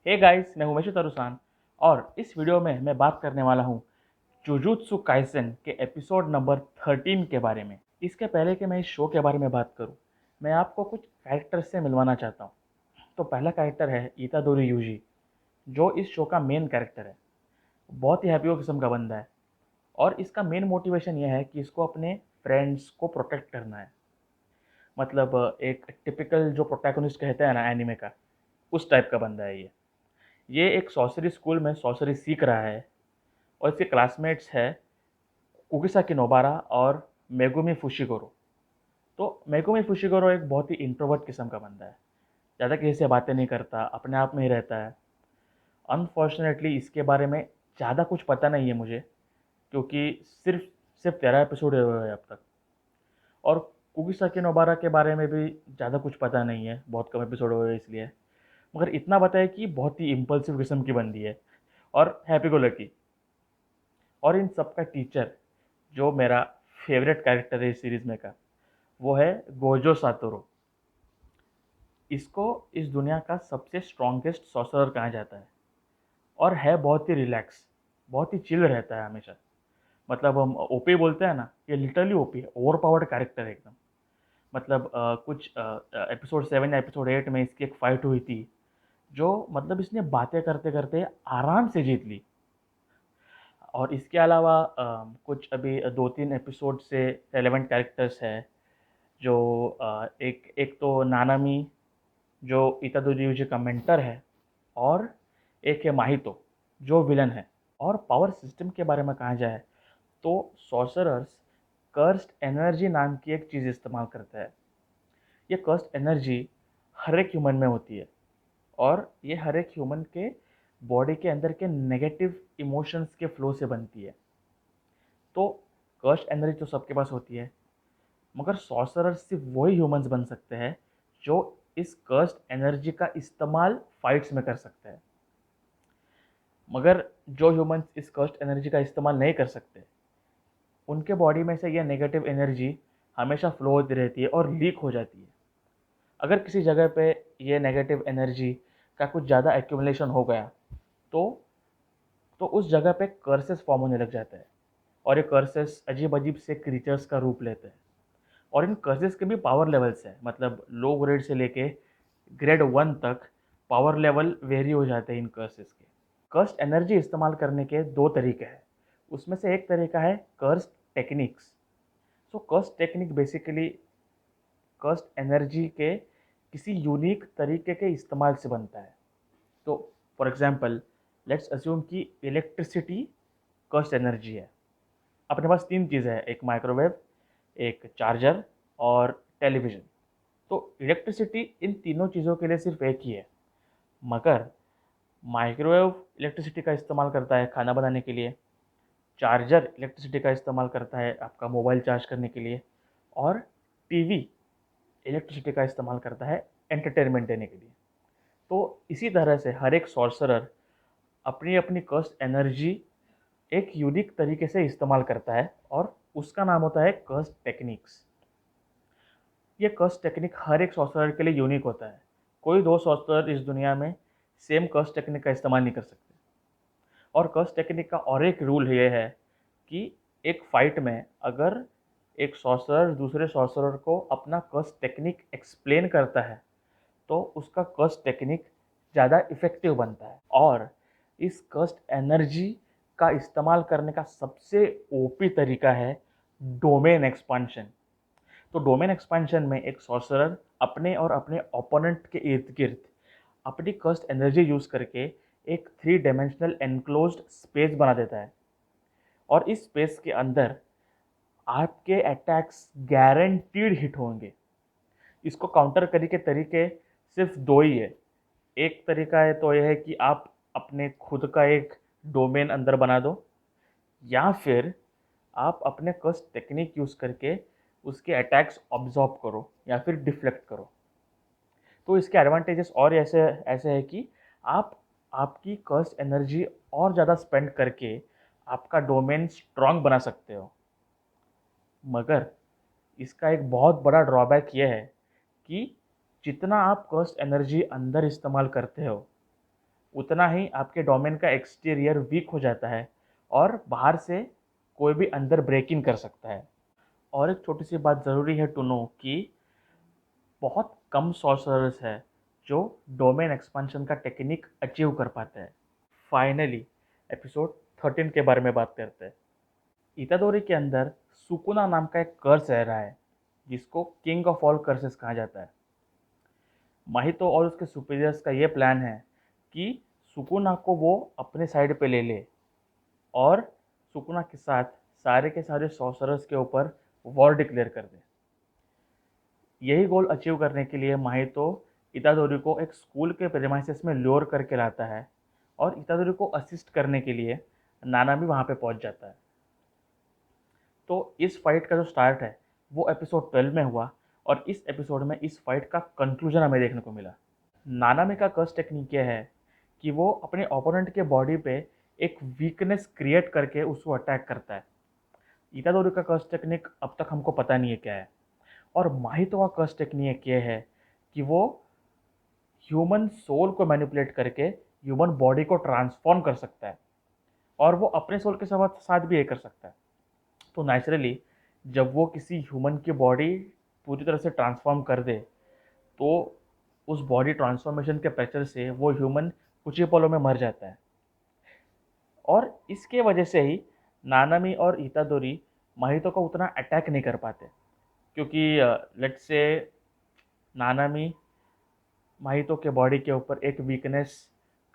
Hey guys, मैं उमेश तरुसान और इस वीडियो में मैं बात करने वाला हूँ जुजुत्सु काइसेन के एपिसोड नंबर 13 के बारे में। इसके पहले कि मैं इस शो के बारे में बात करूँ, मैं आपको कुछ कैरेक्टर्स से मिलवाना चाहता हूँ। तो पहला कैरेक्टर है इतादोरी यूजी, जो इस शो का मेन कैरेक्टर है। बहुत ही हैप्पी किस्म का बंदा है और इसका मेन मोटिवेशन यह है कि इसको अपने फ्रेंड्स को प्रोटेक्ट करना है। मतलब एक टिपिकल जो प्रोटैगनिस्ट कहते हैं ना एनिमे का, उस टाइप का बंदा है ये एक सॉर्सरी स्कूल में सॉर्सरी सीख रहा है और इसके क्लासमेट्स है कुगिसाकी नोबारा और मेगुमी फुशिगोरो। तो मेगुमी फुशिगोरो एक बहुत ही इंट्रोवर्ट किस्म का बंदा है, ज़्यादा किसी से बातें नहीं करता, अपने आप में ही रहता है। अनफॉर्चुनेटली इसके बारे में ज़्यादा कुछ पता नहीं है मुझे, क्योंकि सिर्फ सिर्फ 13 एपिसोड हुए हैं अब तक। और कुगिसाकी नोबारा के बारे में भी ज़्यादा कुछ पता नहीं है, बहुत कम एपिसोड हुए हैं इसलिए। मगर इतना पता है कि बहुत ही इम्पल्सिव किस्म की बंदी है और हैप्पी गो लकी। और इन सब का टीचर, जो मेरा फेवरेट कैरेक्टर है इस सीरीज में का, वो है गोजो सातोरो। इसको इस दुनिया का सबसे स्ट्रॉन्गेस्ट सॉर्सरर कहा जाता है और है बहुत ही रिलैक्स, बहुत ही चिल रहता है हमेशा। मतलब हम ओपी बोलते हैं ना, ये लिटरली ओपी है, ओवर पावर्ड कैरेक्टर है एकदम। मतलब कुछ एपिसोड 7 या एपिसोड 8 में इसकी एक फाइट हुई थी, जो मतलब इसने बातें करते करते आराम से जीत ली। और इसके अलावा कुछ अभी 2-3 एपिसोड से रेलेवेंट कैरेक्टर्स है, जो एक एक तो नानामी, जो इतादोरी यूजी का मेंटर है, और एक है माहितो, जो विलन है। और पावर सिस्टम के बारे में कहा जाए तो सॉर्सरर्स कर्स्ड एनर्जी नाम की एक चीज़ इस्तेमाल करते हैं। ये कर्स्ड एनर्जी हर एक ह्यूमन में होती है और ये हर एक ह्यूमन के बॉडी के अंदर के नेगेटिव इमोशंस के फ्लो से बनती है। तो कर्स्ड एनर्जी तो सबके पास होती है, मगर सॉर्सरर सिर्फ वही ह्यूमंस बन सकते हैं जो इस कर्स्ड एनर्जी का इस्तेमाल फाइट्स में कर सकते हैं। मगर जो ह्यूमंस इस कर्स्ड एनर्जी का इस्तेमाल नहीं कर सकते, उनके बॉडी में से यह नेगेटिव एनर्जी हमेशा फ्लो होती रहती है और लीक हो जाती है। अगर किसी जगह पे ये नेगेटिव एनर्जी का कुछ ज़्यादा एक्यूमुलेशन हो गया, तो उस जगह पे कर्सेस फॉर्म होने लग जाते हैं और ये कर्सेस अजीब अजीब से क्रीचर्स का रूप लेते हैं। और इन कर्सेस के भी पावर लेवल्स हैं, मतलब लो ग्रेड से लेके ग्रेड 1 तक पावर लेवल वेरी हो जाते हैं इन कर्सेस के। कर्स्ट एनर्जी इस्तेमाल करने के दो तरीके हैं, उसमें से एक तरीका है cursed techniques. So cursed technique basically cursed energy के किसी यूनिक तरीके के इस्तेमाल से बनता है। तो फॉर एग्जांपल, लेट्स अज्यूम कि इलेक्ट्रिसिटी कर्स्ट एनर्जी है। अपने पास तीन चीज़ें हैं, एक माइक्रोवेव, एक चार्जर और टेलीविज़न। तो इलेक्ट्रिसिटी इन तीनों चीज़ों के लिए सिर्फ एक ही है, मगर माइक्रोवेव इलेक्ट्रिसिटी का इस्तेमाल करता है खाना बनाने के लिए, चार्जर इलेक्ट्रिसिटी का इस्तेमाल करता है आपका मोबाइल चार्ज करने के लिए, और टीवी इलेक्ट्रिसिटी का इस्तेमाल करता है एंटरटेनमेंट देने के लिए। तो इसी तरह से हर एक सॉर्सरर अपनी अपनी कर्स्ट एनर्जी एक यूनिक तरीके से इस्तेमाल करता है और उसका नाम होता है कर्स्ट टेक्निक्स। ये कर्स्ट टेक्निक हर एक सॉर्सरर के लिए यूनिक होता है। कोई दो सॉर्सरर इस दुनिया में सेम कर्स्ट टेक्निक का इस्तेमाल नहीं कर सकते। और कर्स्ट टेक्निक का और एक रूल ये है कि एक फाइट में अगर एक सॉर्सरर दूसरे सॉर्सरर को अपना कर्स्ट टेक्निक एक्सप्लेन करता है, तो उसका कर्स्ट टेक्निक ज़्यादा इफ़ेक्टिव बनता है। और इस कर्स्ट एनर्जी का इस्तेमाल करने का सबसे ओपी तरीका है डोमेन एक्सपांशन। तो डोमेन एक्सपांशन में एक सॉर्सरर अपने और अपने ओपोनेंट के इर्द गिर्द अपनी कर्स्ट एनर्जी यूज़ करके एक 3 डायमेंशनल एनक्लोज्ड स्पेस बना देता है और इस स्पेस के अंदर आपके अटैक्स गारंटीड हिट होंगे। इसको काउंटर करने के तरीके सिर्फ दो ही है। एक तरीका है तो यह है कि आप अपने खुद का एक डोमेन अंदर बना दो, या फिर आप अपने कर्स्ट टेक्निक यूज़ करके उसके अटैक्स ऑब्जॉर्ब करो या फिर डिफ्लेक्ट करो। तो इसके एडवांटेजेस और ऐसे ऐसे है कि आप आपकी कर्स्ट एनर्जी और ज़्यादा स्पेंड करके आपका डोमेन स्ट्रांग बना सकते हो। मगर इसका एक बहुत बड़ा ड्रॉबैक ये है कि जितना आप कर्स्ट एनर्जी अंदर इस्तेमाल करते हो, उतना ही आपके डोमेन का एक्सटीरियर वीक हो जाता है और बाहर से कोई भी अंदर ब्रेक इन कर सकता है। और एक छोटी सी बात ज़रूरी है टू नो कि बहुत कम सॉर्सरर्स है जो डोमेन एक्सपांशन का टेक्निक अचीव कर पाते हैं। फाइनली एपिसोड 13 के बारे में बात करते हैं। इतादोरी के अंदर सुकुना नाम का एक कर्स रह रहा है जिसको किंग ऑफ ऑल कर्सेस कहा जाता है। माहितो और उसके सुपीरियर्स का ये प्लान है कि सुकुना को वो अपने साइड पे ले ले और सुकुना के साथ सारे के सारे सॉर्सरर्स के ऊपर वॉर डिक्लेयर कर दे। यही गोल अचीव करने के लिए माहितो इतादोरी को एक स्कूल के प्रेमाइसेस में ल्योर करके लाता है और इतादोरी को असिस्ट करने के लिए नानामी वहाँ पे पहुँच जाता है। तो इस फाइट का जो स्टार्ट है वो एपिसोड 12 में हुआ और इस एपिसोड में इस फाइट का कंक्लूजन हमें देखने को मिला। नानामी का कर्स टेक्निक ये है कि वो अपने ओपोनेंट के बॉडी पे एक वीकनेस क्रिएट करके उसको अटैक करता है। इतादोरी का कर्स टेक्निक अब तक हमको पता नहीं है क्या है। और माहितो का कर्स टेक्निक ये है कि वो ह्यूमन सोल को मैनिपुलेट करके ह्यूमन बॉडी को ट्रांसफॉर्म कर सकता है और वो अपने सोल के साथ भी ये कर सकता है। तो नेचुरली जब वो किसी ह्यूमन की बॉडी पूरी तरह से ट्रांसफॉर्म कर दे तो उस बॉडी ट्रांसफॉर्मेशन के प्रेशर से वो ह्यूमन कुछ ही पलों में मर जाता है। और इसके वजह से ही नानामी और इतादोरी माहितो को उतना अटैक नहीं कर पाते क्योंकि लेट्स से नानामी माहितो के बॉडी के ऊपर एक वीकनेस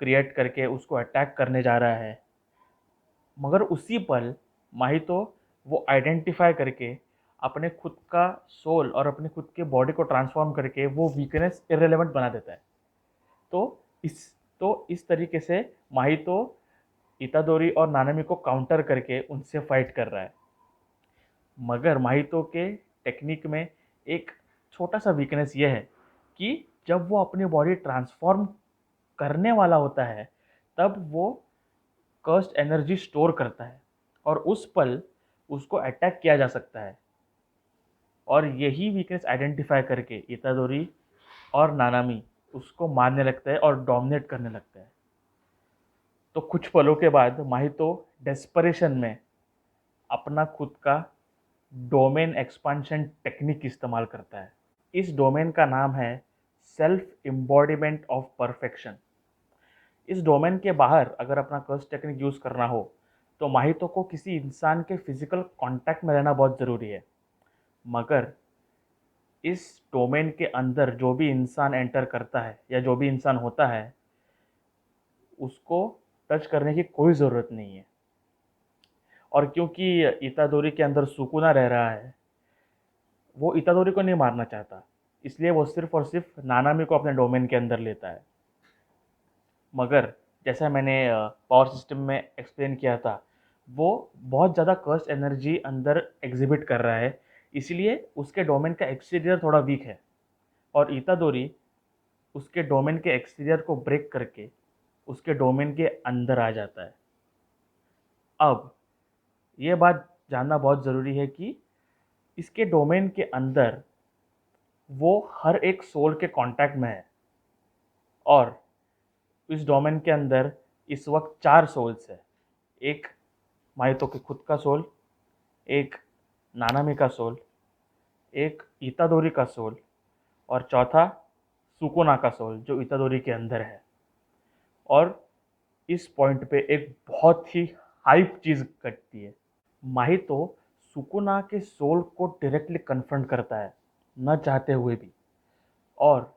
क्रिएट करके उसको अटैक करने जा रहा है, मगर उसी पल माहितो वो आइडेंटिफाई करके अपने खुद का सोल और अपने खुद के बॉडी को ट्रांसफॉर्म करके वो वीकनेस इररिलेवेंट बना देता है। तो इस इस तरीके से माहितो इतादोरी और नानामी को काउंटर करके उनसे फाइट कर रहा है। मगर माहितो के टेक्निक में एक छोटा सा वीकनेस ये है कि जब वो अपनी बॉडी ट्रांसफॉर्म करने वाला होता है तब वो कर्स्ड एनर्जी स्टोर करता है और उस पल उसको अटैक किया जा सकता है। और यही वीकनेस आइडेंटिफाई करके इतादोरी और नानामी उसको मारने लगता है और डोमिनेट करने लगता है। तो कुछ पलों के बाद माहितो डेस्परेशन में अपना खुद का डोमेन एक्सपांशन टेक्निक इस्तेमाल करता है। इस डोमेन का नाम है सेल्फ एम्बॉडीमेंट ऑफ परफेक्शन। इस डोमेन के बाहर अगर अपना कर्स टेक्निक यूज़ करना हो तो माहितो को किसी इंसान के फिजिकल कांटेक्ट में रहना बहुत ज़रूरी है। मगर इस डोमेन के अंदर जो भी इंसान एंटर करता है या जो भी इंसान होता है उसको टच करने की कोई ज़रूरत नहीं है। और क्योंकि इतादोरी के अंदर सुकुना रह रहा है वो इतादोरी को नहीं मारना चाहता, इसलिए वो सिर्फ और सिर्फ नानामी को अपने डोमेन के अंदर लेता है। मगर जैसा मैंने पावर सिस्टम में एक्सप्लेन किया था वो बहुत ज़्यादा कर्स्ट एनर्जी अंदर एग्जिबिट कर रहा है, इसलिए उसके डोमेन का एक्सटीरियर थोड़ा वीक है और इतादोरी उसके डोमेन के एक्सटीरियर को ब्रेक करके उसके डोमेन के अंदर आ जाता है। अब ये बात जानना बहुत ज़रूरी है कि इसके डोमेन के अंदर वो हर एक सोल के कांटेक्ट में है और इस डोमेन के अंदर इस वक्त 4 सोल्स है। एक माहितो के खुद का सोल, एक नानामी का सोल, एक इतादोरी का सोल और चौथा सुकुना का सोल जो इतादोरी के अंदर है। और इस पॉइंट पे एक बहुत ही हाइप चीज़ घटती है। माहितो सुकुना के सोल को डायरेक्टली कन्फ्रंट करता है न चाहते हुए भी। और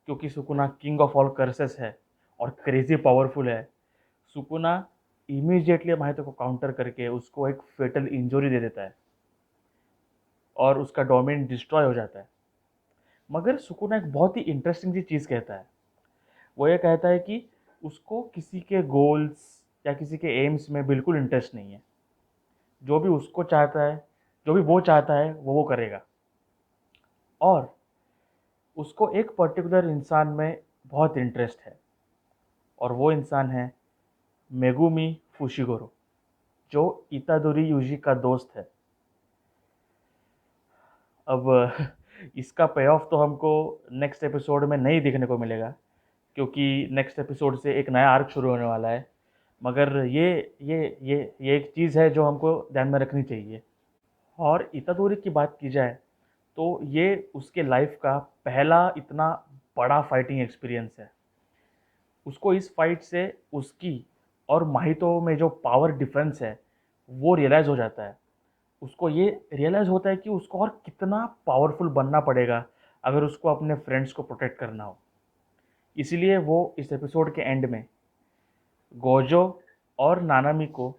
क्योंकि Sukuna king of all curses है और क्रेजी पावरफुल है, सुकुना इमीडिएटली माहितो को काउंटर करके उसको एक फेटल इंजरी दे देता है और उसका डोमेन डिस्ट्रॉय हो जाता है। मगर सुकुना एक बहुत ही इंटरेस्टिंग सी चीज़ कहता है। वो ये कहता है कि उसको किसी के गोल्स या किसी के एम्स में बिल्कुल इंटरेस्ट नहीं है। जो भी उसको चाहता है, जो भी वो चाहता है वो करेगा। और उसको एक पर्टिकुलर इंसान में बहुत इंटरेस्ट है और वो इंसान है मेगुमी फुशिगोरो जो इतादोरी यूजी का दोस्त है। अब इसका पे ऑफ तो हमको नेक्स्ट एपिसोड में नहीं देखने को मिलेगा क्योंकि नेक्स्ट एपिसोड से एक नया आर्क शुरू होने वाला है। मगर ये एक चीज़ है जो हमको ध्यान में रखनी चाहिए। और इतादोरी की बात की जाए तो ये उसके लाइफ का पहला इतना बड़ा फाइटिंग एक्सपीरियंस है। उसको इस फाइट से उसकी और माहितो में जो पावर डिफरेंस है वो रियलाइज़ हो जाता है। उसको ये रियलाइज़ होता है कि उसको और कितना पावरफुल बनना पड़ेगा अगर उसको अपने फ्रेंड्स को प्रोटेक्ट करना हो। इसीलिए वो इस एपिसोड के एंड में गोजो और नानामी को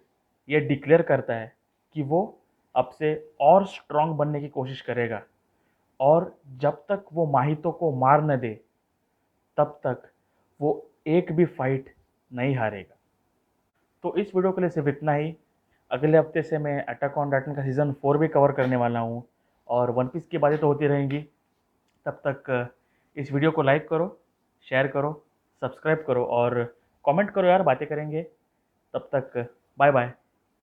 ये डिक्लेयर करता है कि वो अब से और स्ट्रांग बनने की कोशिश करेगा, और जब तक वो माहितो को मार न दे तब तक वो एक भी फाइट नहीं हारेगा। तो इस वीडियो के लिए सिर्फ इतना ही। अगले हफ्ते से मैं अटैक ऑन टाइटन का सीज़न 4 भी कवर करने वाला हूँ, और वन पीस की बातें तो होती रहेंगी। तब तक इस वीडियो को लाइक करो, शेयर करो, सब्सक्राइब करो और कमेंट करो यार, बातें करेंगे। तब तक बाय बाय।